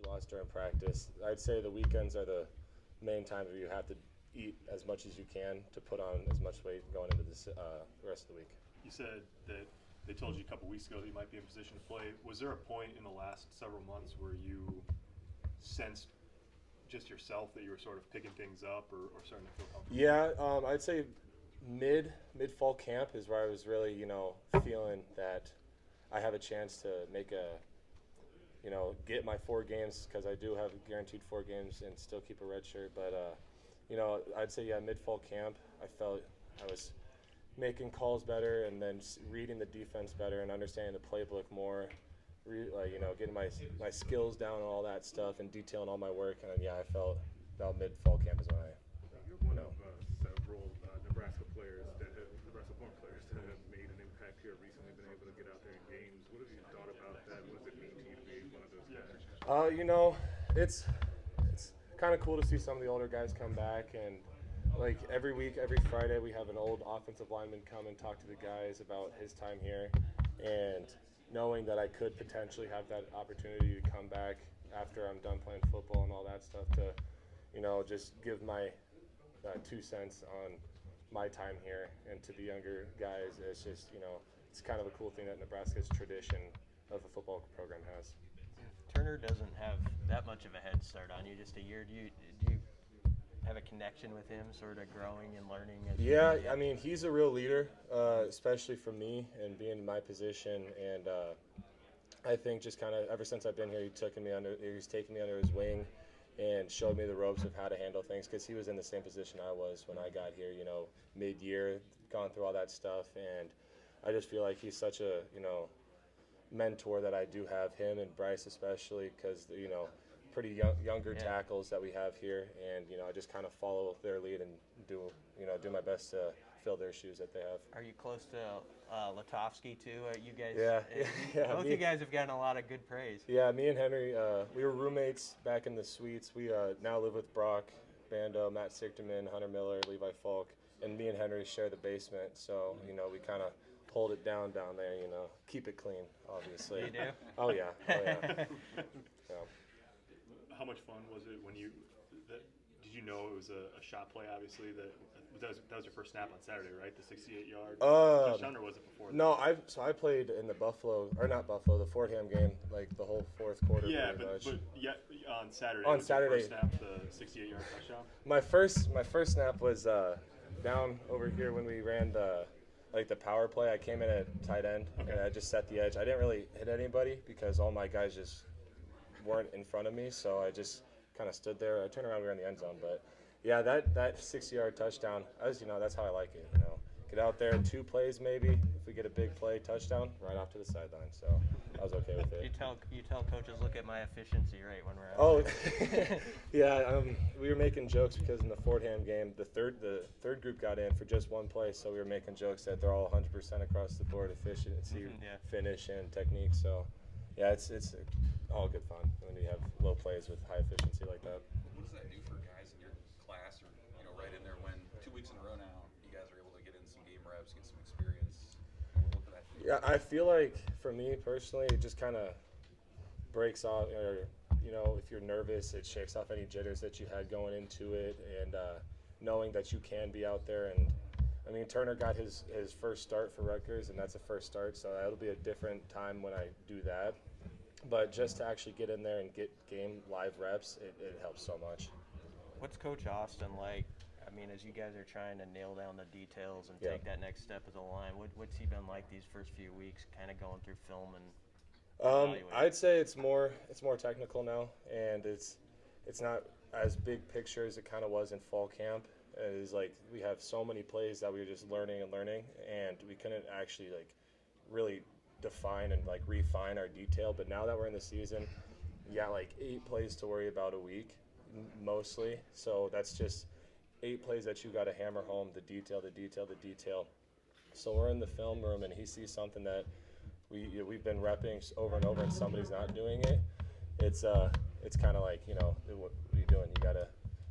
you lost during practice. I'd say the weekends are the main times where you have to eat as much as you can to put on as much weight going into the rest of the week. You said that they told you a couple weeks ago that you might be in position to play. Was there a point in the last several months where you sensed just yourself that you were sort of picking things up or starting to feel comfortable? Yeah, I'd say mid fall camp is where I was really feeling that I have a chance to make get my 4 games, because I do have guaranteed 4 games and still keep a red shirt. But I'd say mid fall camp I felt I was making calls better, and then reading the defense better and understanding the playbook more, getting my skills down and all that stuff and detailing all my work. And then, I felt about mid-fall camp is when You're one of several Nebraska foreign players that have made an impact here recently, been able to get out there in games. What have you thought about that? What does it mean to you to be one of those guys? It's kind of cool to see some of the older guys come back, and like every week, every Friday, we have an old offensive lineman come and talk to the guys about his time here, and knowing that I could potentially have that opportunity to come back after I'm done playing football and all that stuff to, just give my 2 cents on my time here, and to the younger guys, it's just, it's kind of a cool thing that Nebraska's tradition of a football program has. Turner doesn't have that much of a head start on you, just a year. Do you have a connection with him, sort of growing and learning? Yeah, I mean, he's a real leader, especially for me and being in my position. And I think just kind of ever since I've been here, he's taken me under his wing and showed me the ropes of how to handle things, because he was in the same position I was when I got here, mid-year, gone through all that stuff. And I just feel like he's such a, mentor that I do have, him and Bryce especially, because, pretty younger tackles that we have here, and I just kind of follow their lead and do my best to fill their shoes that they have. Are you close to Latovsky too? You guys, yeah. Both you guys have gotten a lot of good praise. Yeah, me and Henry, we were roommates back in the suites. We now live with Brock Bando, Matt Sichterman, Hunter Miller, Levi Falk, and me and Henry share the basement. So we kind of hold it down there. Keep it clean, obviously. You do? Oh yeah. So. How much fun was it when did you know it was a shot play? Obviously, that was your first snap on Saturday, right? The 68-yard touchdown, or was it before? No, I played in the the Fordham game, like the whole fourth quarter. Yeah, but on Saturday. On Saturday, your first snap, the 68-yard touchdown. My first snap was down over here when we ran the power play. I came in at tight end, and I just set the edge. I didn't really hit anybody because all my guys just weren't in front of me, so I just kind of stood there. I turned around, we were in the end zone. But yeah, that 60-yard touchdown, that's how I like it. Get out there, 2 plays maybe. If we get a big play, touchdown, right off to the sideline. So I was okay with it. You tell coaches, look at my efficiency rate when we're out there. Yeah. We were making jokes because in the Fordham game, the third group got in for just 1 play, so we were making jokes that they're all 100% across the board, efficiency, finish, and technique. So yeah, it's all good fun when you have low plays with high efficiency like that. What does that do for guys in your class, or right in there, when 2 weeks in a row now you guys are able to get in some game reps, get some experience? What does that do? Yeah, I feel like for me personally, it just kind of breaks off, or if you're nervous, it shakes off any jitters that you had going into it, and knowing that you can be out there. And I mean, Turner got his first start for Rutgers, and that's a first start, so that'll be a different time when I do that. But just to actually get in there and get game live reps, it helps so much. What's Coach Austin like? I mean, as you guys are trying to nail down the details and take that next step of the line, what's he been like these first few weeks, kind of going through film and evaluating? I'd say it's more technical now, and it's not as big picture as it kind of was in fall camp. It's like we have so many plays that we were just learning, and we couldn't actually really define and refine our detail. But now that we're in the season, you got 8 plays to worry about a week mostly, so that's just 8 plays that you got to hammer home, the detail. So we're in the film room, and he sees something that we've been repping over and over, and somebody's not doing it. It's kind of like, what are you doing? You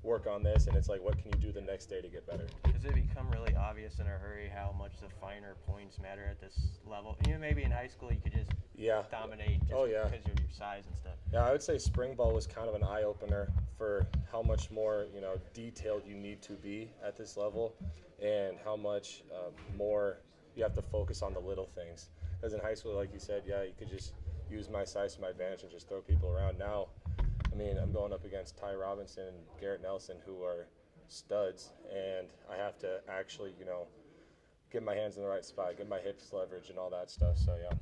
work on this, and it's like, what can you do the next day to get better? Does it become really obvious in a hurry how much the finer points matter at this level? You know, maybe in high school you could just dominate just because of your size and stuff. Yeah, I would say spring ball was kind of an eye-opener for how much more, you know, detailed you need to be at this level, and how much more you have to focus on the little things. Because in high school, like you said, you could just use my size to my advantage and just throw people around. Now, I mean, I'm going up against Ty Robinson and Garrett Nelson, who are studs, and I have to actually, you know, get my hands in the right spot, get my hips leverage and all that stuff. So, yeah.